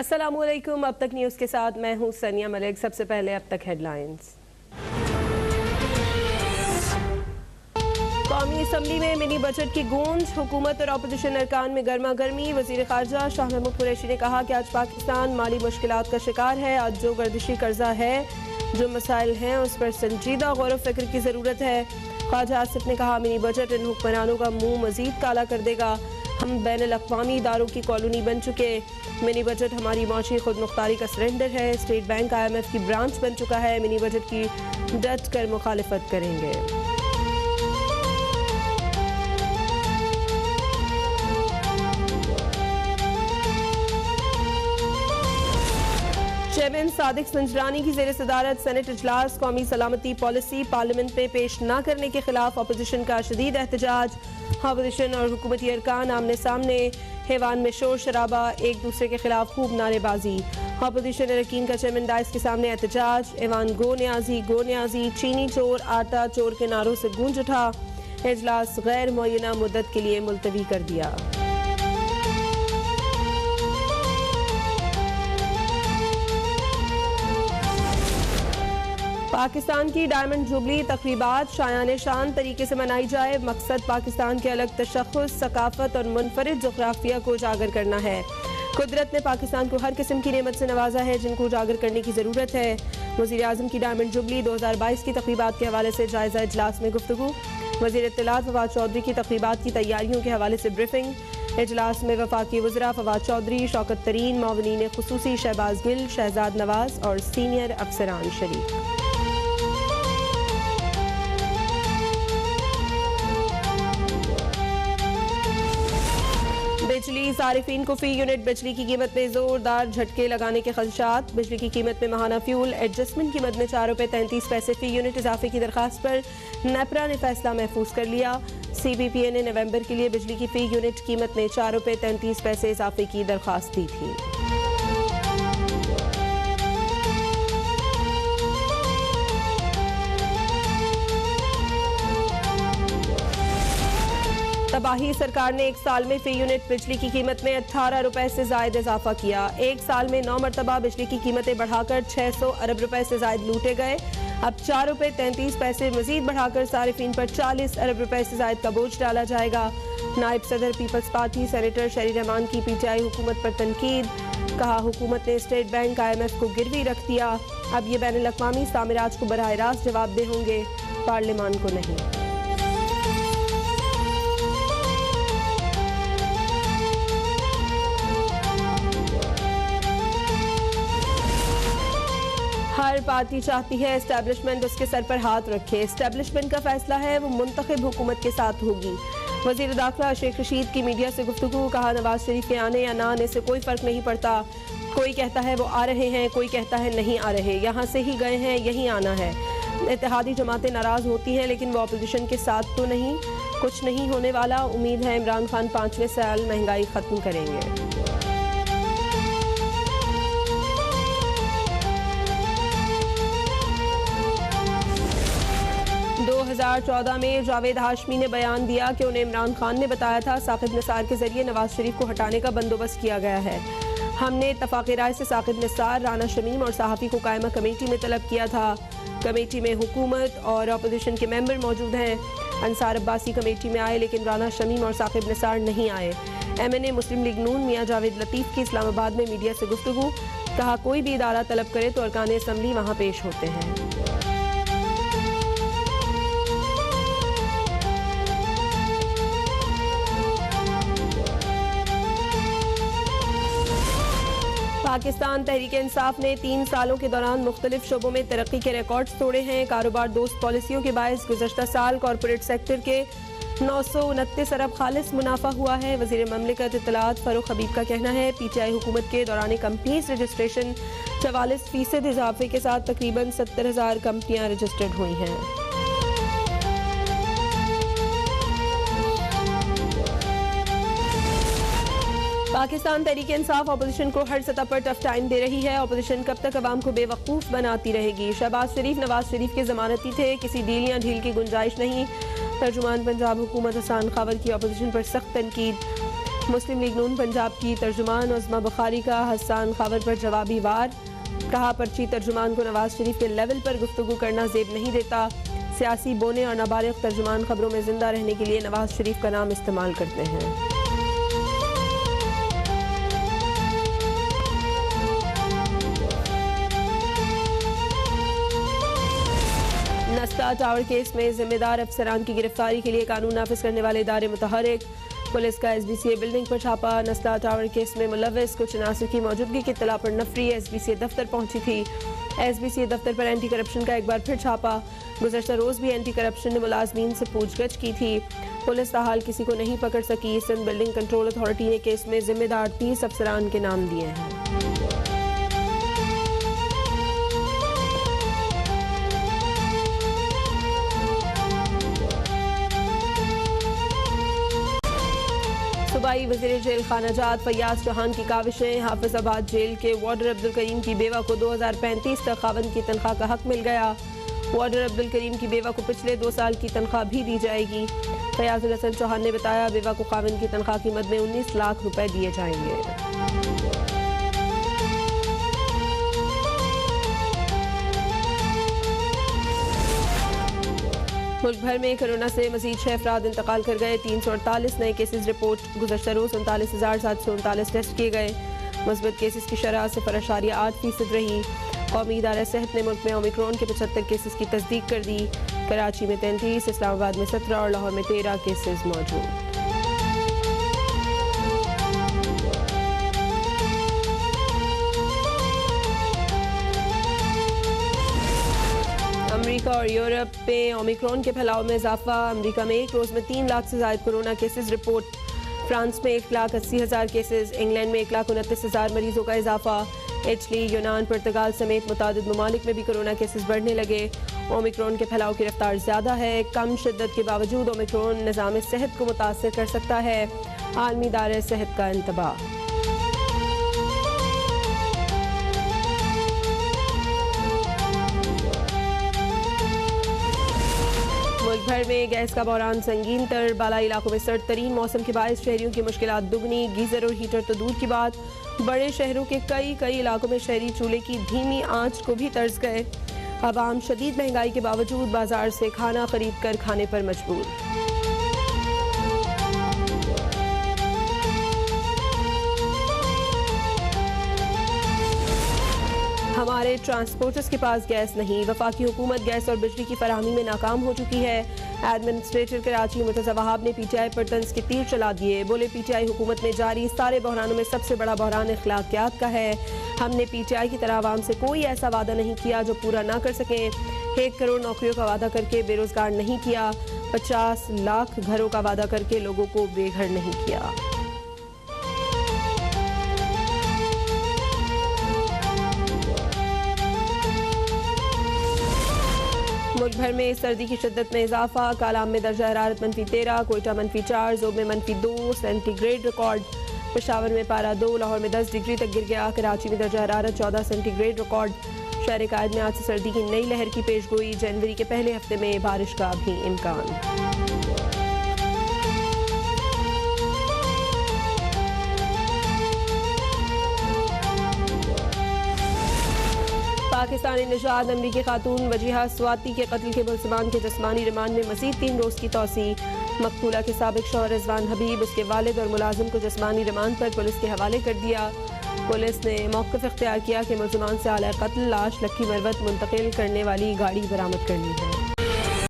अस्सलामुअलैकुम। अब तक न्यूज़ के साथ मैं हूं सनिया मलिक। सबसे पहले अब तक हेडलाइंस। कौमी असम्बली में मिनी बजट की गूंज, हुकूमत और अपोजिशन अरकान में गर्मा गर्मी। वजीर खारजा शाह महमूद कुरैशी ने कहा कि आज पाकिस्तान माली मुश्किलात का शिकार है। आज जो गर्दिशी कर्जा है, जो मसाइल हैं, उस पर संजीदा गौर व फिक्र की ज़रूरत है। ख्वाजा आसिफ ने कहा मिनी बजट इन हुक्मरानों का मुंह मजीद काला कर देगा। हम बैनुल अक़वामी इदारों की कॉलोनी बन चुके। मिनी बजट हमारी मौशी खुद मुख्तारी का सरेंडर है। स्टेट बैंक IMF की ब्रांच बन चुका है। मिनी बजट की डट कर मुखालिफत करेंगे। चेयरमैन सादिक संजरानी की ज़ेर सदारत सेनेट इजलास। कौमी सलामती पॉलिसी पार्लियामेंट में पेश न करने के खिलाफ अपोजिशन का शदीद एहतजाज। अपोजिशन और हुकूमती अरकान आमने सामने। हैवान में शोर शराबा, एक दूसरे के खिलाफ खूब नारेबाजी। अपोजिशन अरकान का चेयरमैन डाइस के सामने एहतजाज। ऐवान गो न्याजी, चीनी चोर, आटा चोर के नारों से गूंज उठा। इजलास गैर मुअय्यना मुद्दत के लिए मुलतवी कर दिया। पाकिस्तान की डायमंड जुबली तकरीबात शायान शान तरीके से मनाई जाए। मकसद पाकिस्तान के अलग तशख़्ख़ुस, सकाफत और मुनफरिद जोग्राफिया को उजागर करना है। कुदरत ने पाकिस्तान को हर किस्म की नेमत से नवाजा है जिनको उजागर करने की ज़रूरत है। वज़ीर आज़म की डायमंड जुबली 2022 की तकरीबात के हवाले से जायज़ा इजलास में गुफ्तगू। वज़ीर इत्तलात फवाद चौधरी की तकरीबात की तैयारियों के हवाले से ब्रीफिंग। इजलास में वफाकी वज़रा फवाद चौधरी, शौकत तरीन, मावनीन खुसूसी शहबाज गिल, शहजाद नवाज और सीनियर अफसरान शरीक। बिजली सारिफीन को फी यूनिट बिजली की कीमत में जोरदार झटके लगाने के खदशात। बिजली की कीमत में माहाना फ्यूल एडजस्टमेंट कीमत में 4 रुपये 33 पैसे फी यूनिट इजाफे की दरखास्त पर नेपरा ने फैसला महफूज कर लिया। CBPA ने नवंबर के लिए बिजली की फी यूनिट कीमत में 4 रुपये 33 पैसे इजाफे की दरखास्त दी थी। तबाही सरकार ने एक साल में फी यूनिट बिजली की कीमत में 18 रुपए से जायद इजाफा किया। एक साल में 9 मरतबा बिजली की कीमतें बढ़ाकर 600 अरब रुपए से जायद लूटे गए। अब 4 रुपये 33 पैसे मजीद बढ़ाकर सारिफीन पर 40 अरब रुपए से जायद का बोझ डाला जाएगा। नायब सदर पीपल्स पार्टी सेनेटर शरी रहमान की PTI हुकूमत पर तनकीद। कहा हुकूमत ने स्टेट बैंक IMF को गिरवी रख दिया। अब ये बैनुल अक़वामी सामिराज को बराह रास्त जवाबदेह होंगे, पार्लियामान को नहीं। हर पार्टी चाहती है एस्टैब्लिशमेंट उसके सर पर हाथ रखे। एस्टैब्लिशमेंट का फैसला है वो मुंतखब हुकूमत के साथ होगी। वज़ीर दाखिला शेख रशीद की मीडिया से गुफ्तगू। कहा नवाज शरीफ के आने या ना आने से कोई फ़र्क नहीं पड़ता। कोई कहता है वो आ रहे हैं, कोई कहता है नहीं आ रहे। यहाँ से ही गए हैं, यहीं आना है। इत्तेहादी जमातें नाराज़ होती हैं लेकिन वो अपोजिशन के साथ तो नहीं। कुछ नहीं होने वाला। उम्मीद है इमरान खान 5वें साल महंगाई ख़त्म करेंगे। 2014 में जावेद हाशमी ने बयान दिया कि उन्हें इमरान खान ने बताया था साकिब निसार के जरिए नवाज शरीफ को हटाने का बंदोबस्त किया गया है। हमने इत्तफाक़ी राय से साकिब निसार, राना शमीम और सहाफ़ी को कायमा कमेटी में तलब किया था। कमेटी में हुकूमत और अपोजिशन के मेंबर मौजूद हैं। अंसार अब्बासी कमेटी में आए लेकिन राना शमीम और साकिब निसार नहीं आए। MNA मुस्लिम लीग नून मियाँ जावेद लतीफ़ की इस्लामाबाद में मीडिया से गुफ्तगू। कहा कोई भी इदारा तलब करे तो अरकान असम्बली वहाँ पेश होते हैं। पाकिस्तान तहरीक इंसाफ ने 3 सालों के दौरान मुख्तलिफ शोबों में तरक्की के रिकॉर्ड्स तोड़े हैं। कारोबार दोस्त पॉलिसियों के बायस गुज़श्ता साल कॉरपोरेट सेक्टर के 929 अरब खालिस मुनाफा हुआ है। वज़ीर ममलिकत इत्तलात फ़ारूक हबीब का कहना है PTI हुकूमत के दौरान कंपनीज रजिस्ट्रेशन 44% इजाफे के साथ तकरीबन 70,000 कंपनियाँ रजिस्टर्ड हुई हैं। पाकिस्तान तहरीक इंसाफ अपोजिशन को हर सतह पर टफ टाइम दे रही है। अपोजिशन कब तक अवाम को बेवकूफ़ बनाती रहेगी। शहबाज शरीफ नवाज शरीफ के ज़मानती थे, किसी डील या ढील की गुंजाइश नहीं। तर्जुमान पंजाब हुकूमत हसन खावर की अपोजिशन पर सख्त तनकीद। मुस्लिम लीग नून पंजाब की तर्जुमान उज़्मा बुखारी का हसन खबर पर जवाबी वार। कहा, पर्ची तर्जुमान को नवाज शरीफ के लेवल पर गुफ्तगू करना जेब नहीं देता। सियासी बोने और नाबालिग तर्जुमान खबरों में जिंदा रहने के लिए नवाज शरीफ का नाम इस्तेमाल करते हैं। नस्ला टावर केस में जिम्मेदार अफसरान की गिरफ्तारी के लिए कानून नाफिज करने वाले इदारे मुतहरिक। पुलिस का SBCA बिल्डिंग पर छापा। नस्ला टावर केस में मुलव्विस कुछ अनासर की मौजूदगी की इत्तला पर नफरी SBCA दफ्तर पहुंची थी। SBCA दफ्तर पर एंटी करप्शन का एक बार फिर छापा। गुज़श्ता रोज़ भी एंटी करप्शन ने मुलाजमीन से पूछगछ की थी। पुलिस ताहाल किसी को नहीं पकड़ सकी। सिंध बिल्डिंग कंट्रोल अथॉरिटी ने केस में जिम्मेदार 30 अफसरान के नाम दिए हैं। सूबाई वज़ीर जेल खानाजात फैयाज चौहान की काविशें। हाफिजाबाद जेल के वार्डर अब्दुल करीम की बेवा को 2035 तक खावंद की तनख्वाह का हक मिल गया। वार्डर अब्दुल करीम की बेवा को पिछले 2 साल की तनख्वाह भी दी जाएगी। फयाजुल हसन चौहान ने बताया, बेवा को खावंद की तनख्वाह की मद में 19 लाख रुपए दिए जाएंगे। मुल्क भर में कोरोना से मजीद 6 अफराद इंतकाल कर गए। 348 नए केसेस रिपोर्ट। गुज़श्ता रोज़ 39,739 टेस्ट किए गए। मुस्बत केसेस की शरह 0.8% रही। कौमी इदारा सेहत ने मुल्क में ओमिक्रॉन के 75 केसेस की तस्दीक कर दी। कराची में 33, इस्लामाबाद में 17 और लाहौर में 13 केसेस मौजूद। अमेरिका और यूरोप में ओमिक्रॉन के फैलाव में इजाफा। अमेरिका में एक रोज़ में 3 लाख से ज़ायद कोरोना केसेस रिपोर्ट। फ्रांस में 1,80,000 केसेस। इंग्लैंड में 1,29,000 मरीजों का इजाफा। इटली, यूनान, पुर्तगाल समेत मुतादिद ममालिक में भी कोरोना केसेस बढ़ने लगे। ओमिक्रॉन के फैलाव की रफ्तार ज़्यादा है। कम शिद्दत के बावजूद ओमिक्रॉन निज़ाम सेहत को मुतासर कर सकता है। आलमी इदारे सेहत का इंतबाह। मुल्क भर में गैस का बहरान संगीन तर। बालाई इलाकों में सर्द तरीन मौसम के बायस शहरियों की मुश्किलात दुगनी। गीजर और हीटर तो दूर की बात, बड़े शहरों के कई इलाकों में शहरी चूल्हे की धीमी आंच को भी तरस गए। अवाम शदीद महंगाई के बावजूद बाजार से खाना खरीद कर खाने पर मजबूर। हमारे ट्रांसपोर्टर्स के पास गैस नहीं। वफाकी हुकूमत गैस और बिजली की फराहमी में नाकाम हो चुकी है। एडमिनिस्ट्रेटर कराची मुर्तज़ा वहाब ने PTI पर तंज के तीर चला दिए। बोले, PTI हुकूमत में जारी सारे बहरानों में सबसे बड़ा बहरान अखलाकियात का है। हमने PTI की तरह आवाम से कोई ऐसा वादा नहीं किया जो पूरा ना कर सकें। 1 करोड़ नौकरियों का वादा करके बेरोजगार नहीं किया। 50 लाख घरों का वादा करके लोगों को बेघर नहीं किया। मुल्क भर में सर्दी की शिद्दत में इजाफा। कालाम में दर्जा हरारत -13, कोयटा -4, ज़ोब में -2 सेंटीग्रेड रिकॉर्ड। पेशावर में पारा 2, लाहौर में 10 डिग्री तक गिर गया। कराची में दर्जा हरारत 14 सेंटीग्रेड रिकॉर्ड। शहर कायद में आज से सर्दी की नई लहर की पेशगोई। जनवरी के पहले हफ्ते में बारिश का भी इम्कान। पाकिस्तानी निजात अमरीकी खातून वजीहा स्वाति के कत्ल के मुलज़मान के जिस्मानी रिमांड में मज़ीद 3 रोज़ की तौसी। मकतूला के साबिक शौहर रिजवान हबीब, उसके वालिद और मुलाजिम को जिस्मानी रिमांड पर पुलिस के हवाले कर दिया। पुलिस ने मौक़िफ़ इख्तियार किया कि मुलज़मान से आला कत्ल लाश लक्की मरवत मुंतकिल करने वाली गाड़ी बरामद कर ली है।